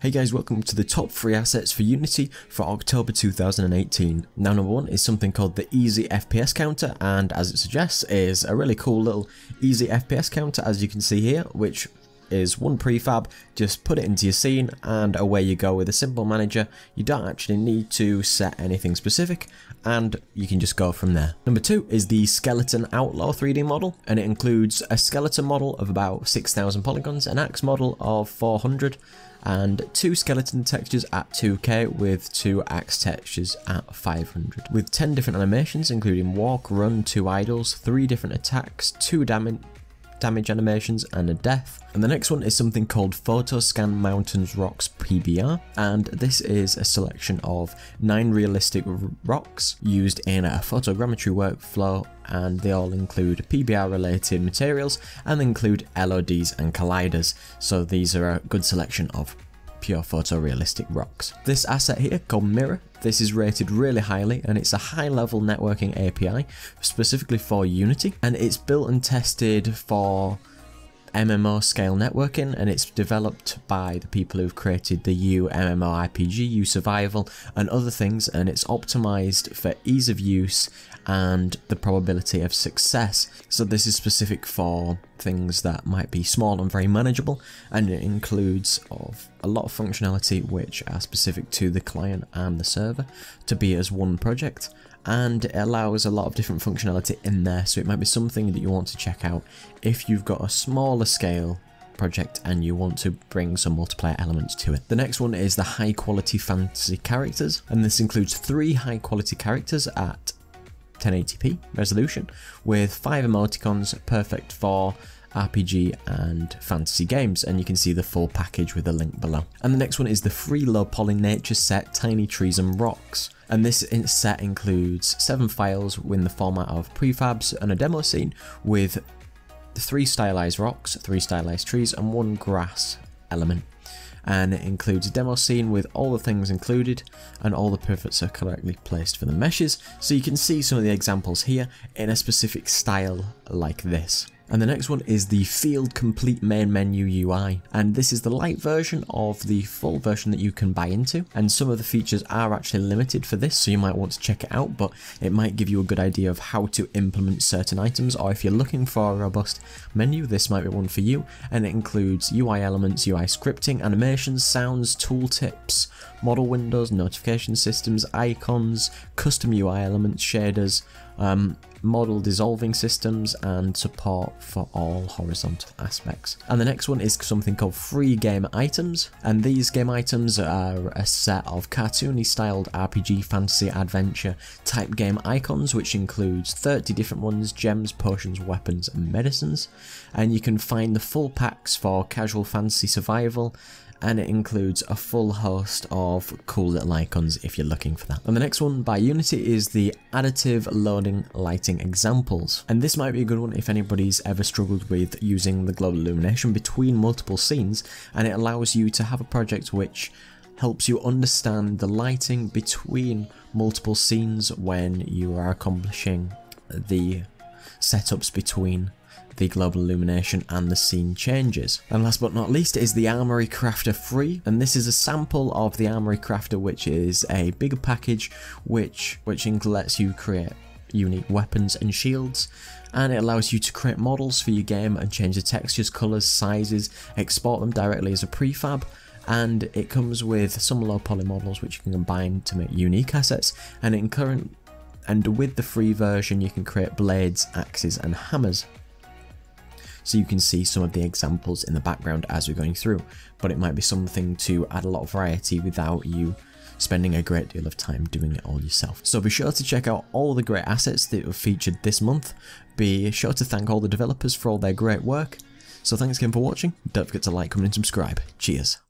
Hey guys, welcome to the top 3 assets for Unity for October 2018. Now number 1 is something called the Easy FPS Counter, and as it suggests is a really cool little Easy FPS Counter, as you can see here, which is one prefab. Just put it into your scene and away you go with a simple manager. You don't actually need to set anything specific and you can just go from there. Number 2 is the Skeleton Outlaw 3D model, and it includes a skeleton model of about 6,000 polygons, an axe model of 400, and 2 skeleton textures at 2K with 2 axe textures at 500, with 10 different animations including walk, run, 2 idles, 3 different attacks, 2 damage animations and a death. And the next one is something called Photoscan Mountains Rocks PBR, and this is a selection of 9 realistic rocks used in a photogrammetry workflow, and they all include PBR related materials and include LODs and colliders, so these are a good selection of pure photorealistic rocks. This asset here called Mirror, this is rated really highly and it's a high level networking API specifically for Unity, and it's built and tested for MMO scale networking, and it's developed by the people who've created the U MMORPG, U Survival and other things, and it's optimized for ease of use and the probability of success. So this is specific for things that might be small and very manageable, and it includes a lot of functionality which are specific to the client and the server to be as one project, and it allows a lot of different functionality in there, so it might be something that you want to check out if you've got a smaller scale project and you want to bring some multiplayer elements to it. The next one is the high quality fantasy characters, and this includes 3 high quality characters at 1080p resolution with 5 emoticons, perfect for RPG and fantasy games, and you can see the full package with a link below. And the next one is the free lowpolynature set Tiny Trees and Rocks, and this set includes 7 files in the format of prefabs and a demo scene with 3 stylized rocks, 3 stylized trees and 1 grass element. And it includes a demo scene with all the things included, and all the pivots are correctly placed for the meshes, so you can see some of the examples here in a specific style like this. And the next one is the fieldcomplete main menu UI, and this is the light version of the full version that you can buy into, and some of the features are actually limited for this, so you might want to check it out, but it might give you a good idea of how to implement certain items, or if you're looking for a robust menu, this might be one for you. And it includes UI elements, UI scripting, animations, sounds, tooltips, model windows, notification systems, icons, custom UI elements, shaders, model dissolving systems, and support for all horizontal aspects. And the next one is something called free game items, and these game items are a set of cartoony styled RPG, fantasy, adventure type game icons, which includes 30 different ones, gems, potions, weapons and medicines, and you can find the full packs for casual fantasy survival, and it includes a full host of cool little icons if you're looking for that. And the next one by Unity is the additive loading lighting examples, and this might be a good one if anybody's ever struggled with using the global illumination between multiple scenes, and it allows you to have a project which helps you understand the lighting between multiple scenes when you are accomplishing the setups between the global illumination and the scene changes. And last but not least is the Armory Crafter Free, and this is a sample of the Armory Crafter, which is a bigger package which lets you create unique weapons and shields, and it allows you to create models for your game and change the textures, colours, sizes, export them directly as a prefab, and it comes with some low poly models which you can combine to make unique assets, and with the free version you can create blades, axes and hammers. So you can see some of the examples in the background as we're going through, but it might be something to add a lot of variety without you spending a great deal of time doing it all yourself. So be sure to check out all the great assets that were featured this month. Be sure to thank all the developers for all their great work. So thanks again for watching. Don't forget to like, comment and subscribe. Cheers.